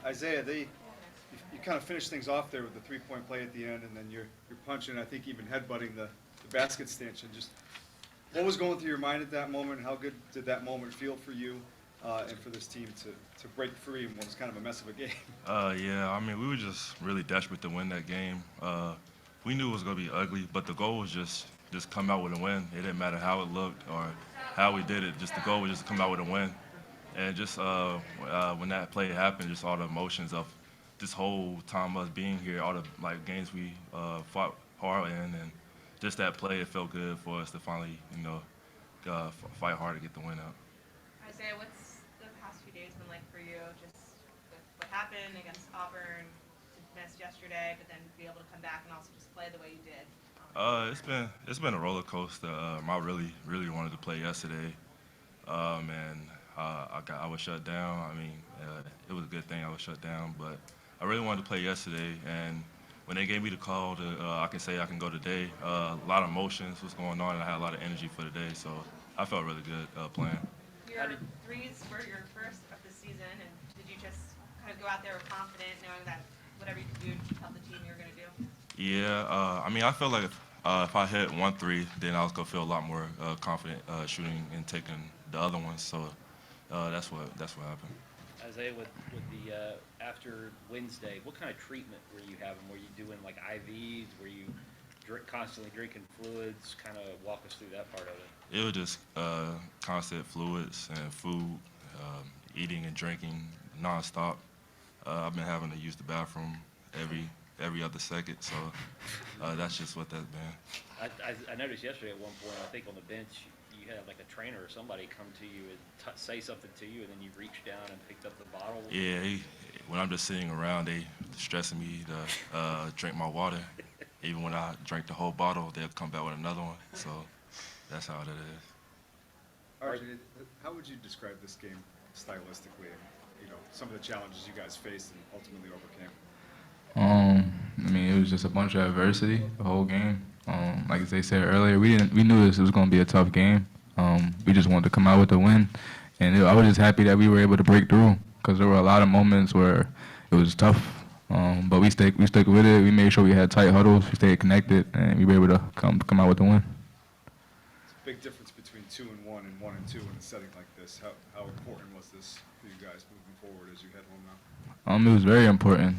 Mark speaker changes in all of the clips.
Speaker 1: Isaiah, you kind of finished things off there with the three-point play at the end, and then you're punching, I think even headbutting the basket stanchion. Just what was going through your mind at that moment? How good did that moment feel for you and for this team to break free in what was kind of a mess of a game?
Speaker 2: Yeah, I mean, we were just really desperate to win that game. We knew it was gonna be ugly, but the goal was just come out with a win. It didn't matter how it looked or how we did it. Just the goal was just to come out with a win. And just when that play happened, just all the emotions of this whole time us being here, all the like games we fought hard in, and just that play, it felt good for us to finally, fight hard to get the win out.
Speaker 3: Isaiah, what's the past few days been like for you? Just with what happened against Auburn, to miss yesterday, but then be able to come back and also just play the way you did.
Speaker 2: It's been a roller coaster. I really wanted to play yesterday, and I was shut down. I mean, it was a good thing I was shut down, but I really wanted to play yesterday. And when they gave me the call to, I can say I can go today. A lot of emotions was going on, and I had a lot of energy for the day, so I felt really good playing.
Speaker 3: Your threes were your first of the season, and did you just kind of go out there with confident, knowing that whatever you could do to help the team, you were going to do?
Speaker 2: Yeah, I mean, I felt like if I hit 1 3, then I was gonna feel a lot more confident shooting and taking the other ones. So that's what happened.
Speaker 4: Isaiah, with the after Wednesday, what kind of treatment were you having? Were you doing like IVs? Were you constantly drinking fluids? Kind of walk us through that part of it.
Speaker 2: It was just constant fluids and food, eating and drinking nonstop. I've been having to use the bathroom every other second, so that's just what that's been.
Speaker 4: I noticed yesterday at one point, I think on the bench, you had like a trainer or somebody come to you and say something to you, and then you reached down and picked up the bottle.
Speaker 2: Yeah, when I'm just sitting around, they stressing me to drink my water. Even when I drink the whole bottle, they'll come back with another one. So that's how it is.
Speaker 1: RJ, how would you describe this game stylistically? And, some of the challenges you guys faced and ultimately overcame.
Speaker 5: I mean, it was just a bunch of adversity the whole game. Like as they said earlier, we knew this was going to be a tough game. We just wanted to come out with a win, and I was just happy that we were able to break through because there were a lot of moments where it was tough. But we stuck with it. We made sure we had tight huddles, we stayed connected, and we were able to come out with the win.
Speaker 1: It's a big difference between 2-1 and 1-2 in a setting like this. How important was this for you guys moving forward as you head home now?
Speaker 5: It was very important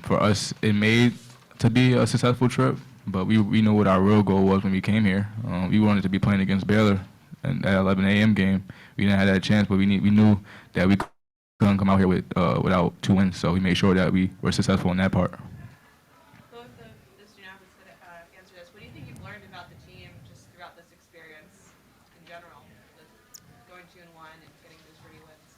Speaker 5: for us. It made to be a successful trip, but we knew what our real goal was when we came here. We wanted to be playing against Baylor in that 11 a.m. game. We didn't have that chance, but we knew that we couldn't come out here without 2 wins, so we made sure that we were successful in that part.
Speaker 3: Both of the student athletes could answer this. What do you think you've learned about the team just throughout this experience in general, with going 2-1 and getting those pretty wins?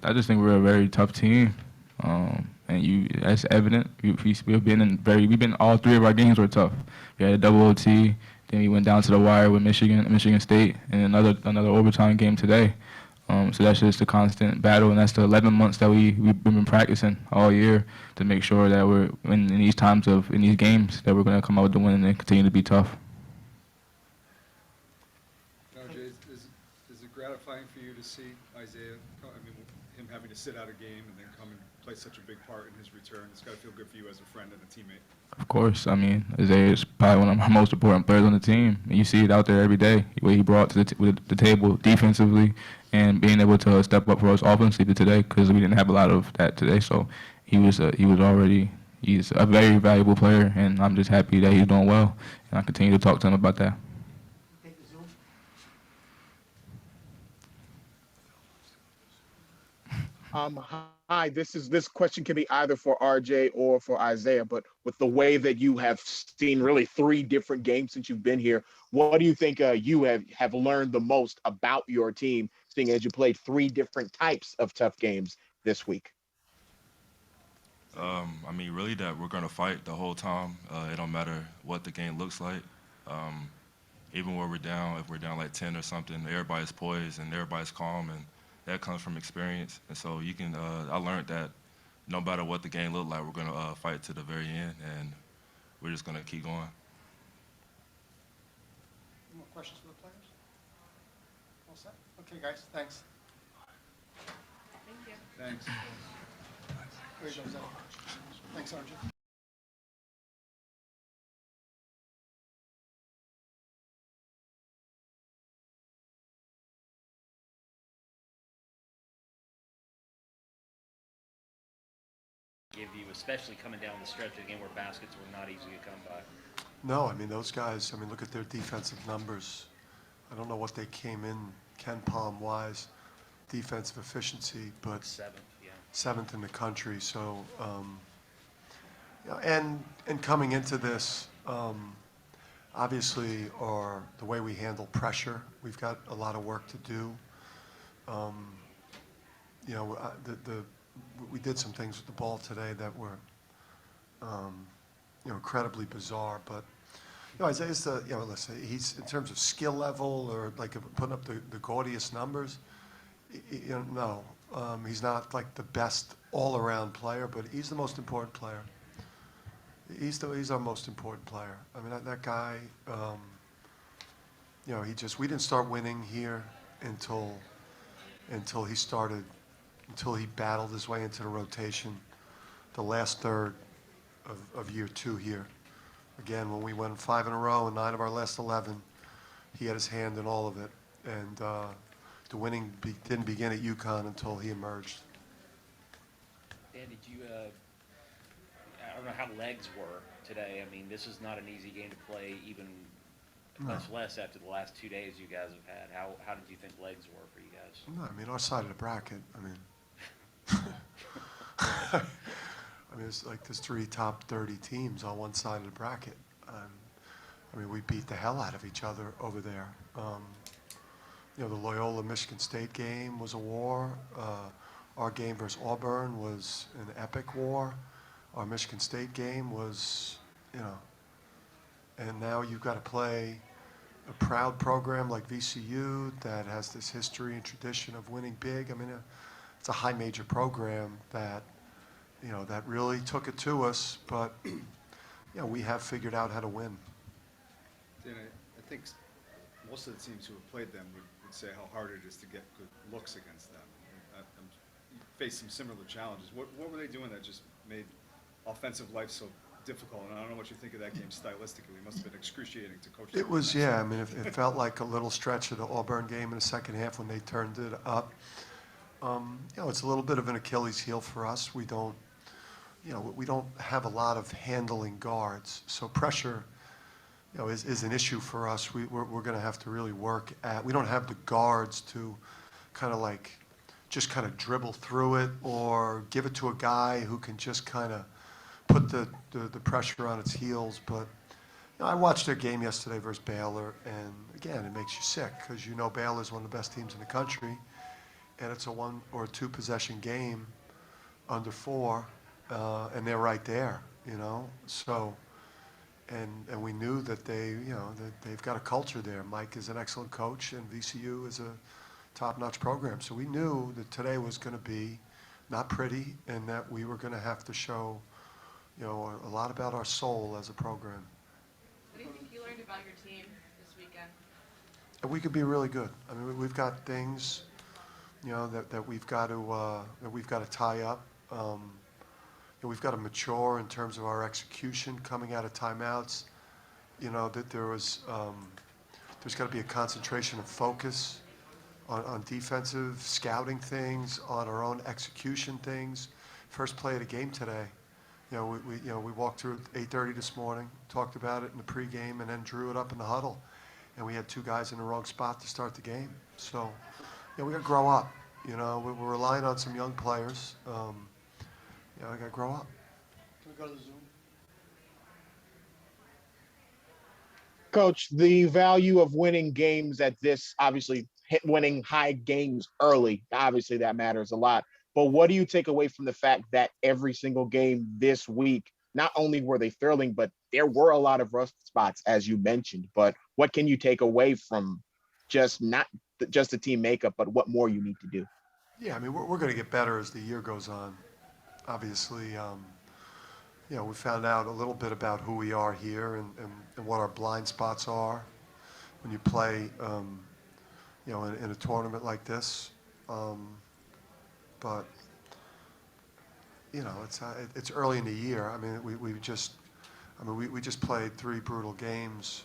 Speaker 5: I just think we're a very tough team, and that's evident. We've been all 3 of our games were tough. We had a double OT, then we went down to the wire with Michigan State, and another overtime game today. So that's just a constant battle, and that's the 11 months that we've been practicing all year to make sure that we're in these games that we're going to come out with the win and continue to be tough.
Speaker 1: RJ, is it gratifying for you to see Isaiah? Him having to sit out a game and then come and play such a big part in his return. It's got to feel good for you as a friend and a teammate.
Speaker 5: Of course. I mean, Isaiah is probably one of our most important players on the team. And you see it out there every day, what he brought to the table defensively and being able to step up for us offensively today because we didn't have a lot of that today. So he's a very valuable player, and I'm just happy that he's doing well. And I continue to talk to him about that.
Speaker 6: Hi, this question can be either for RJ or for Isaiah, but with the way that you have seen really 3 different games since you've been here, what do you think you have learned the most about your team, seeing as you played 3 different types of tough games this week?
Speaker 2: I mean, really that we're gonna fight the whole time. It don't matter what the game looks like. Even when we're down, if we're down like 10 or something, everybody's poised and everybody's calm, and that comes from experience. And so I learned that no matter what the game looked like, we're gonna fight to the very end, and we're just gonna keep going.
Speaker 7: Any more questions for the players? All set? Okay, guys, thanks.
Speaker 3: Thank you.
Speaker 1: Thanks.
Speaker 7: There he goes, Eddie. Thanks, RJ.
Speaker 4: Give you, especially coming down the stretch of the game where baskets were not easy to come by.
Speaker 8: No, I mean, those guys, I mean, look at their defensive numbers. I don't know what they came in Ken Palm-wise, defensive efficiency, but
Speaker 4: Seventh, yeah.
Speaker 8: 7th in the country. So, you know, and coming into this, obviously, the way we handle pressure, we've got a lot of work to do. You know, we did some things with the ball today that were, you know, incredibly bizarre. But, you know, Isaiah's you know, listen, he's, in terms of skill level or like putting up the gaudiest numbers, you know, no. He's not like the best all-around player, but he's the most important player. He's our most important player. I mean, that guy, you know, we didn't start winning here until he battled his way into the rotation, the last third of year 2 here. Again, when we went 5 in a row and 9 of our last 11, he had his hand in all of it. And the winning didn't begin at UConn until he emerged.
Speaker 4: Dan, did you, I don't know how legs were today. I mean, this is not an easy game to play, even much less after the last 2 days you guys have had. How did you think legs were for you guys?
Speaker 8: No, I mean, our side of the bracket, I mean, I mean, it's like there's 3 top 30 teams on one side of the bracket. I mean, we beat the hell out of each other over there. You know, the Loyola-Michigan State game was a war. Our game versus Auburn was an epic war. Our Michigan State game was, you know, and now you've got to play a proud program like VCU that has this history and tradition of winning big. I mean, it's a high major program that, you know, that really took it to us, but, you know, we have figured out how to win.
Speaker 1: Dan, I think most of the teams who have played them would say how hard it is to get good looks against them. You faced some similar challenges. What were they doing that just made offensive life so difficult? And I don't know what you think of that game stylistically. It must have been excruciating to coach.
Speaker 8: It was, yeah. I mean, it felt like a little stretch of the Auburn game in the second half when they turned it up. You know, it's a little bit of an Achilles heel for us. We don't have a lot of handling guards, so pressure, you know, is an issue for us. We're going to have to really work at. We don't have the guards to kind of like just kind of dribble through it or give it to a guy who can just kind of put the pressure on its heels. But, you know, I watched their game yesterday versus Baylor, and again, it makes you sick because you know Baylor's one of the best teams in the country, and it's a 1 or 2 possession game under 4, and they're right there, you know. So, and we knew that they've got a culture there. Mike is an excellent coach, and VCU is a top-notch program. So we knew that today was going to be not pretty, and that we were going to have to show, you know, a lot about our soul as a program.
Speaker 3: What do you think you learned about your team this weekend?
Speaker 8: And we could be really good. I mean, we've got things, you know, that we've got to tie up. And we've got to mature in terms of our execution coming out of timeouts. You know, that there's got to be a concentration of focus on defensive scouting things, on our own execution things. First play of the game today. You know, we walked through at 8:30 this morning, talked about it in the pregame, and then drew it up in the huddle. And we had 2 guys in the wrong spot to start the game. So, you know, we got to grow up. You know, we're relying on some young players. You know, I got to grow up.
Speaker 7: Can we go to the Zoom?
Speaker 6: Coach, the value of winning games at this, obviously winning high games early, obviously that matters a lot. But what do you take away from the fact that every single game this week, not only were they thrilling, but there were a lot of rust spots, as you mentioned. But what can you take away from not just the team makeup, but what more you need to do?
Speaker 8: Yeah, I mean, we're going to get better as the year goes on. Obviously, you know, we found out a little bit about who we are here and what our blind spots are when you play, you know, in a tournament like this. But, it's early in the year. I mean, we just played 3 brutal games,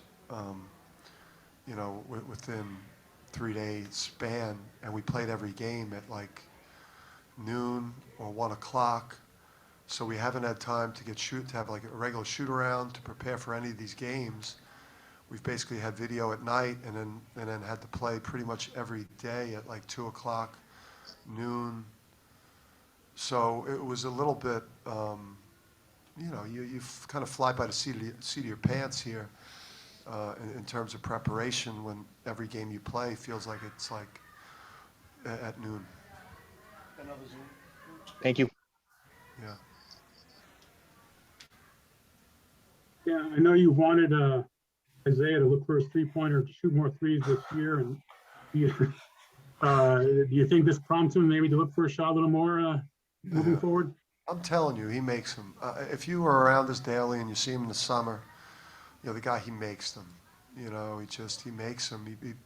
Speaker 8: within 3 days span, and we played every game at like noon or 1 o'clock. So we haven't had time to have like a regular shoot around to prepare for any of these games. We've basically had video at night and then had to play pretty much every day at like 2 o'clock, noon. So it was a little bit, you kind of fly by the seat of your pants here in terms of preparation when every game you play feels like it's like at noon.
Speaker 7: Another Zoom.
Speaker 6: Thank you.
Speaker 8: Yeah.
Speaker 9: Yeah, I know you wanted Isaiah to look for his three-pointer to shoot more threes this year, and do you think this prompts him maybe to look for a shot a little more moving
Speaker 8: Yeah.
Speaker 9: forward?
Speaker 8: I'm telling you, he makes them. If you are around us daily and you see him in the summer, the guy, he makes them. He makes them. It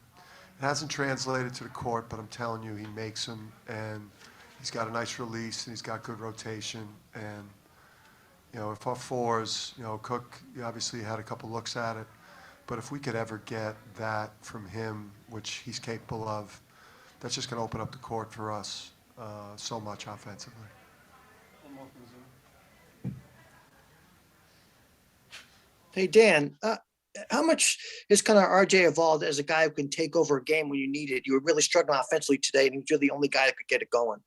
Speaker 8: hasn't translated to the court, but I'm telling you, he makes them, and he's got a nice release, and he's got good rotation, and if our fours, Cook, obviously had a couple looks at it, but if we could ever get that from him, which he's capable of, that's just going to open up the court for us so much offensively.
Speaker 7: One more from Zoom.
Speaker 10: Hey, Dan, how much has kind of RJ evolved as a guy who can take over a game when you need it? You were really struggling offensively today, and you're the only guy that could get it going.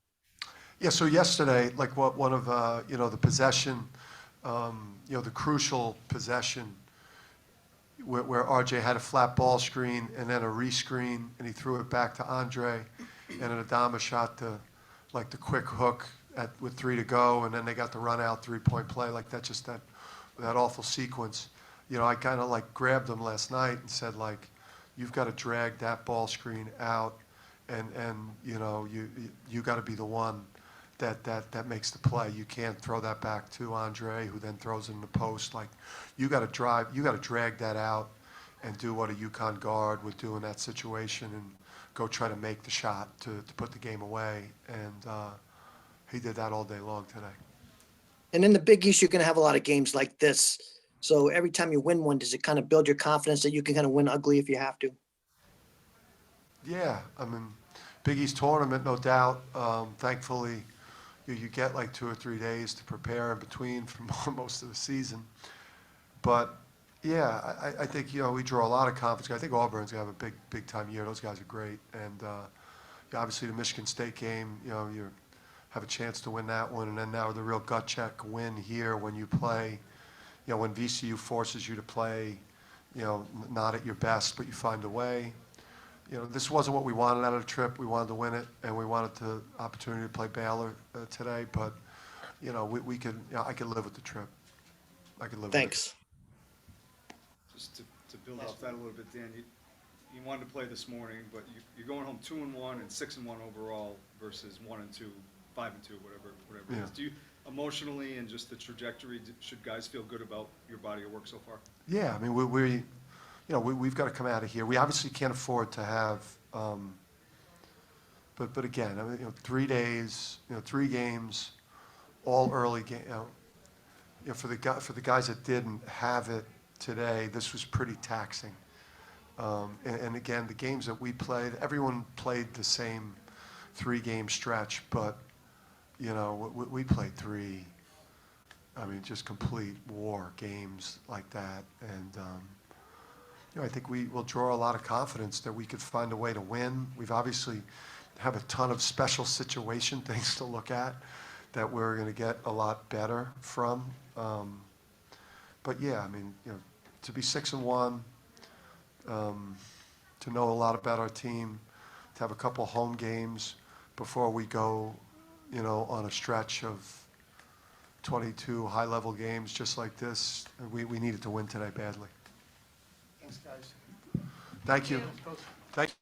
Speaker 8: Yeah, so yesterday, like one of, the possession, the crucial possession where RJ had a flat ball screen and then a rescreen, and he threw it back to Andre, and then Adama shot the quick hook with 3 to go, and then they got the run out 3-point play, like that awful sequence. I kind of like grabbed him last night and said, like, you've got to drag that ball screen out, and you got to be the one that makes the play. You can't throw that back to Andre, who then throws it in the post. Like, you got to drag that out and do what a UConn guard would do in that situation and go try to make the shot to put the game away. And he did that all day long today.
Speaker 10: And in the Big East, you're going to have a lot of games like this. So every time you win one, does it kind of build your confidence that you can kind of win ugly if you have to?
Speaker 8: Yeah, I mean, Big East tournament, no doubt. Thankfully, you get like 2 or 3 days to prepare in between for most of the season. But yeah, I think we draw a lot of confidence. I think Auburn's gonna have a big time year. Those guys are great, and obviously the Michigan State game, you have a chance to win that one, and then now the real gut check win here when you play, when VCU forces you to play, not at your best, but you find a way. This wasn't what we wanted out of the trip. We wanted to win it, and we wanted the opportunity to play Baylor today. But, we could, I could live with the trip. I could live
Speaker 10: Thanks.
Speaker 1: it. Just to build off that a little bit, Dan, you wanted to play this morning, but you're going home 2-1 and 6-1 overall versus 1-2, 5-2, whatever it is. Do you emotionally and just the trajectory, should guys feel good about your body of work so far?
Speaker 8: Yeah, I mean, we've got to come out of here. We obviously can't afford to have, but again, I mean, 3 days, 3 games, all early game. For the guys that didn't have it today, this was pretty taxing. And again, the games that we played, everyone played the same 3-game stretch, but we played 3. I mean, just complete war games like that, and. I think we will draw a lot of confidence that we could find a way to win. We've obviously have a ton of special situation things to look at that we're going to get a lot better from. But yeah, I mean, to be 6-1, to know a lot about our team, to have a couple home games before we go, on a stretch of 22 high-level games just like this, we needed to win today badly.
Speaker 7: Thanks, guys.
Speaker 8: Thank you. Thank you.